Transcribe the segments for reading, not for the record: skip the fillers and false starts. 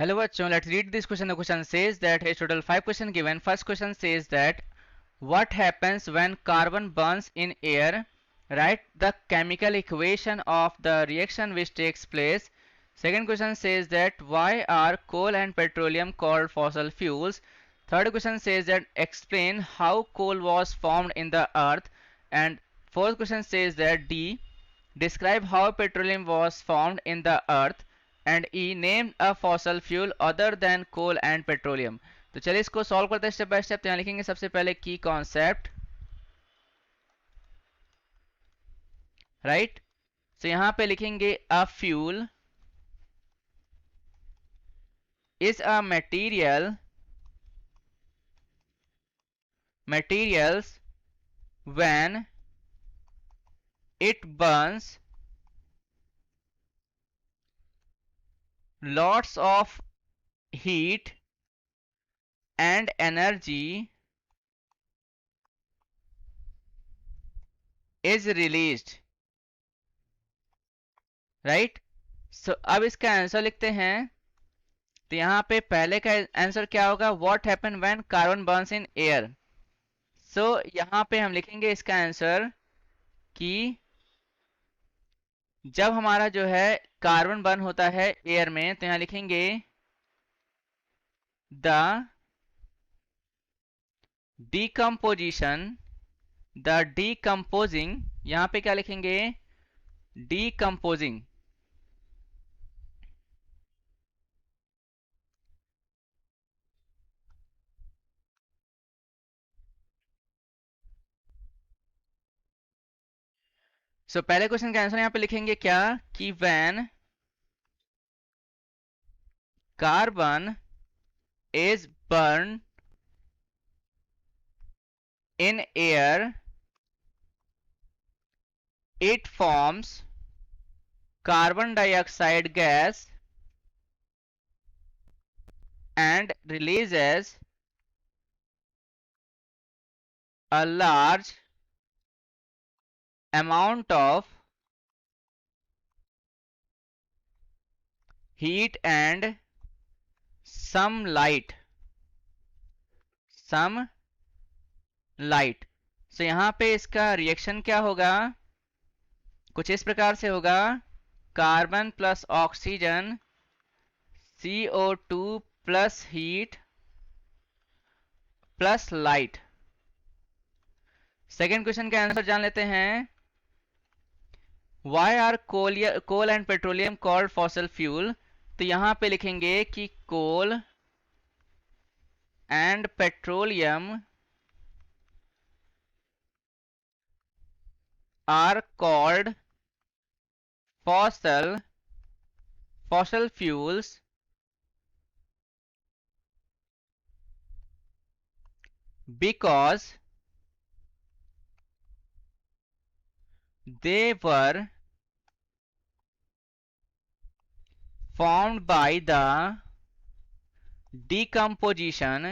Hello bachcho, let's read this question. The question says that is total 5 questions given. First question says that what happens when carbon burns in air? Write the chemical equation of the reaction which takes place. Second question says that why are coal and petroleum called fossil fuels? Third question says that explain how coal was formed in the earth. And fourth question says that D, describe how petroleum was formed in the earth. And E name a fossil fuel other than coal and petroleum. तो चलिए इसको solve करते हैं step by step. तो यहाँ लिखेंगे सबसे पहले की कॉन्सेप्ट, राइट। तो यहाँ पे लिखेंगे a fuel is a materials when it burns lots of heat and energy is released, right. So अब इसका आंसर लिखते हैं। तो यहाँ पे पहले का आंसर क्या होगा, what happen when carbon burns in air. So यहाँ पे हम लिखेंगे इसका आंसर कि जब हमारा जो है कार्बन बर्न होता है एयर में, तो यहाँ लिखेंगे द डीकम्पोजिशन, द डीकम्पोजिंग, यहाँ पे क्या लिखेंगे, डीकम्पोजिंग। सो पहले क्वेश्चन का आंसर यहाँ पे लिखेंगे क्या, कि when carbon is burned in air, it forms carbon dioxide gas and releases a large amount of heat and some light, सो यहाँ पे इसका रिएक्शन क्या होगा, कुछ इस प्रकार से होगा, carbon plus oxygen CO2 plus heat plus light. Second question का आंसर जान लेते हैं। Why are coal and petroleum called fossil fuel. तो यहां पे लिखेंगे कि coal and petroleum are called fossil fuels because they were formed by the decomposition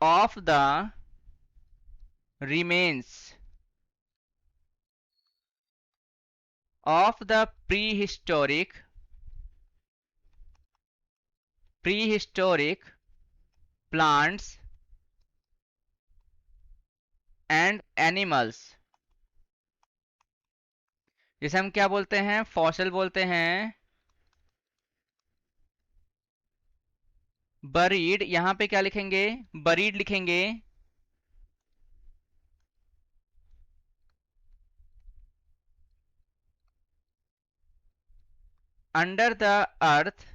of the remains of the prehistoric plants and animals, जिसे हम क्या बोलते हैं, फॉसिल बोलते हैं। बरीड, यहां पे क्या लिखेंगे, बरीड लिखेंगे। Under the earth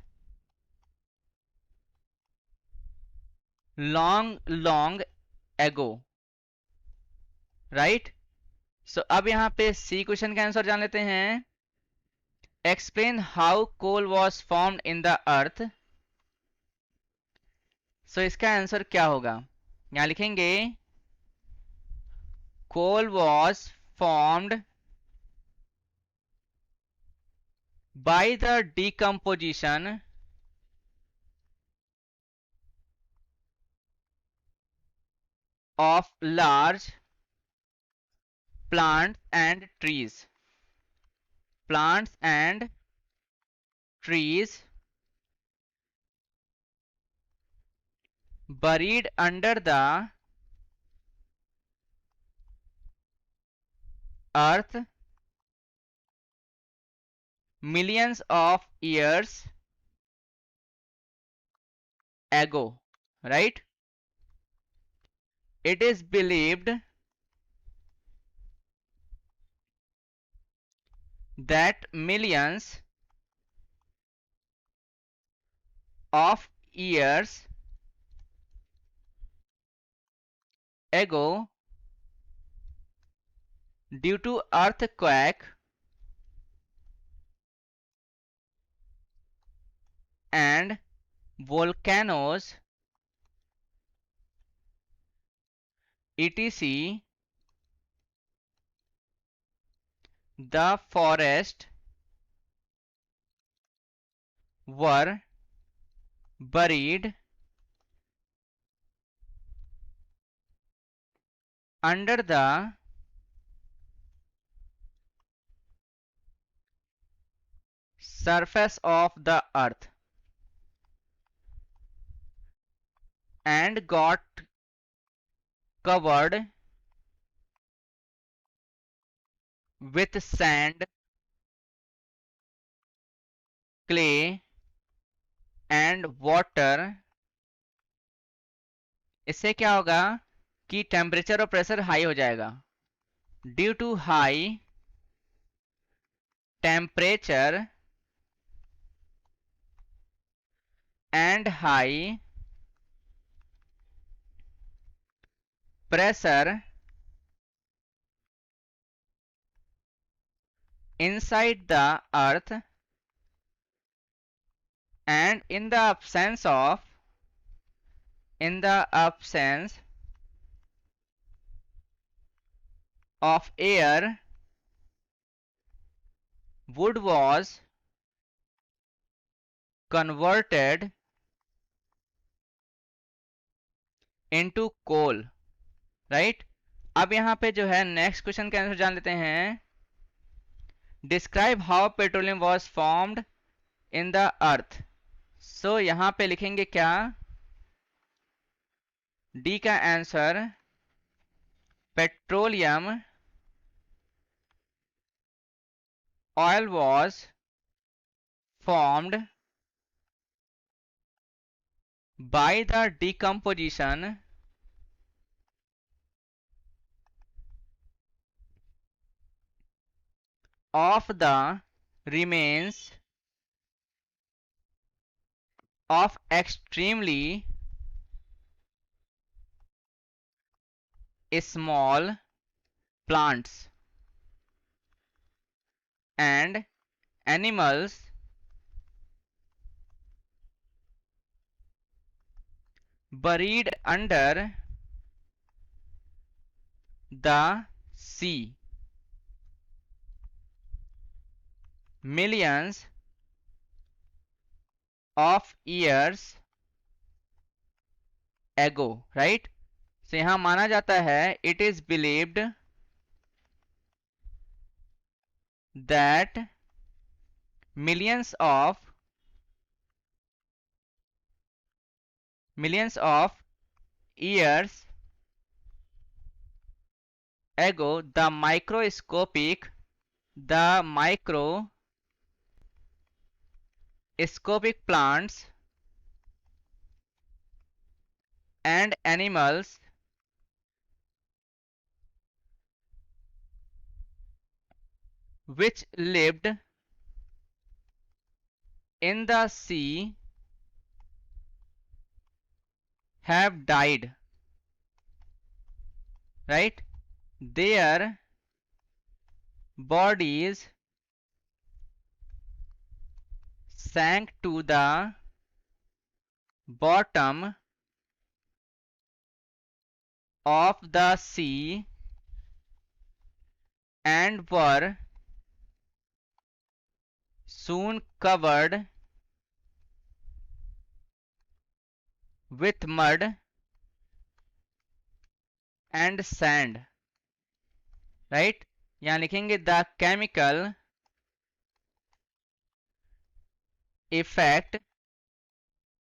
long ago, right. So अब यहां पे सी क्वेश्चन का आंसर जान लेते हैं। Explain how coal was formed in the earth. So इसका आंसर क्या होगा, यहां लिखेंगे coal was formed by the decomposition of large plants and trees, plants and trees buried under the earth millions of years ago, right? It is believed that millions of years ago, due to earthquake and volcanoes, etc., the forest were buried under the surface of the earth and got covered with sand, clay and water. इससे क्या होगा कि temperature और pressure high हो जाएगा. Due to high temperature and high pressure inside the earth, and in the absence of air, wood was converted into coal, right? अब यहाँ पे जो है नेक्स्ट क्वेश्चन का आंसर जान लेते हैं. Describe how petroleum was formed in the earth. So यहाँ पे लिखेंगे क्या? डी का answer petroleum oil was formed by the decomposition of the remains of extremely small plants and animals buried under the sea millions of years ago, right? So यहाँ माना जाता है it is believed that millions of years ago the microscopic plants and animals which lived in the sea have died, right? Their bodies sank to the bottom of the sea and were soon covered with mud and sand, right? यहाँ लिखेंगे the chemical effect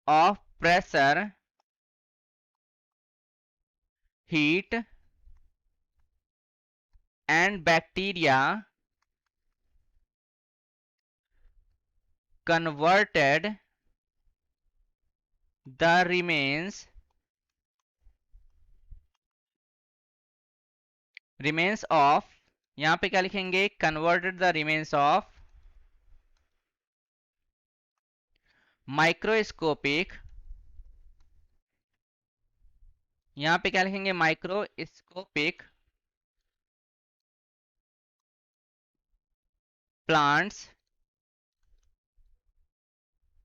of pressure, heat, and bacteria converted the remains of, यहाँ पे क्या लिखेंगे, converted the remains of microscopic, यहाँ पे क्या लिखेंगे, microscopic plants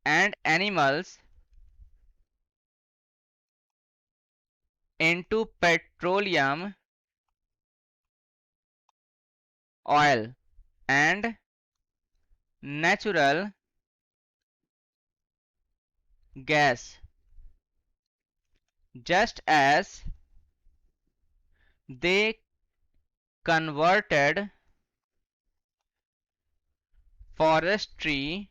and animals into petroleum oil and natural gas, just as they converted forestry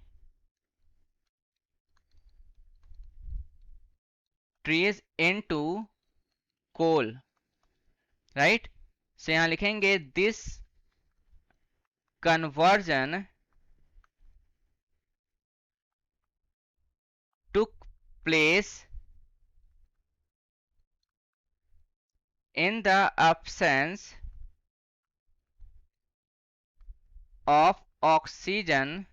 trees into coal, right? So यहाँ लिखेंगे this conversion took place in the absence of oxygen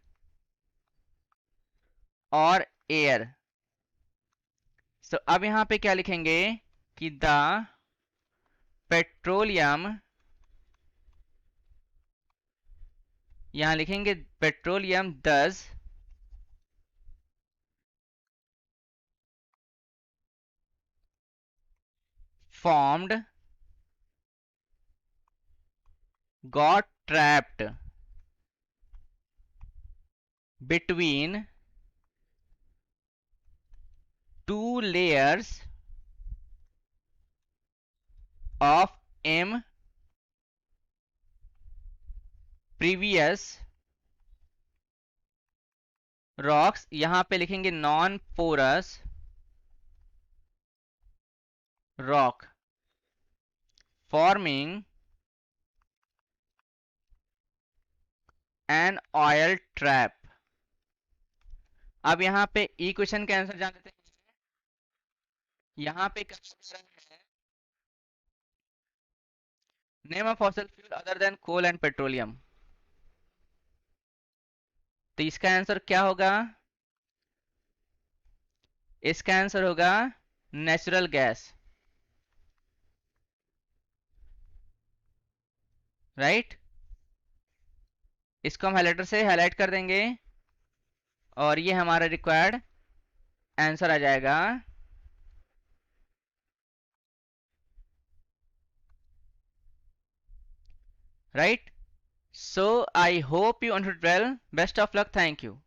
or air. So अब यहाँ पे क्या लिखेंगे कि the petroleum, यहाँ लिखेंगे petroleum thus formed got trapped between two layers of previous rocks, यहाँ पे लिखेंगे non porous rock, forming an oil trap. अब यहाँ पे इक्वेशन का आंसर जान लेते हैं। यहाँ पे name of fossil fuel other than coal and petroleum, तो इसका आंसर क्या होगा, इसका आंसर होगा नेचुरल गैस, राइट। इसको हम हाइलाइटर से हाईलाइट कर देंगे और ये हमारा रिक्वायर्ड आंसर आ जाएगा, right? So I hope you understood well. Best of luck. Thank you.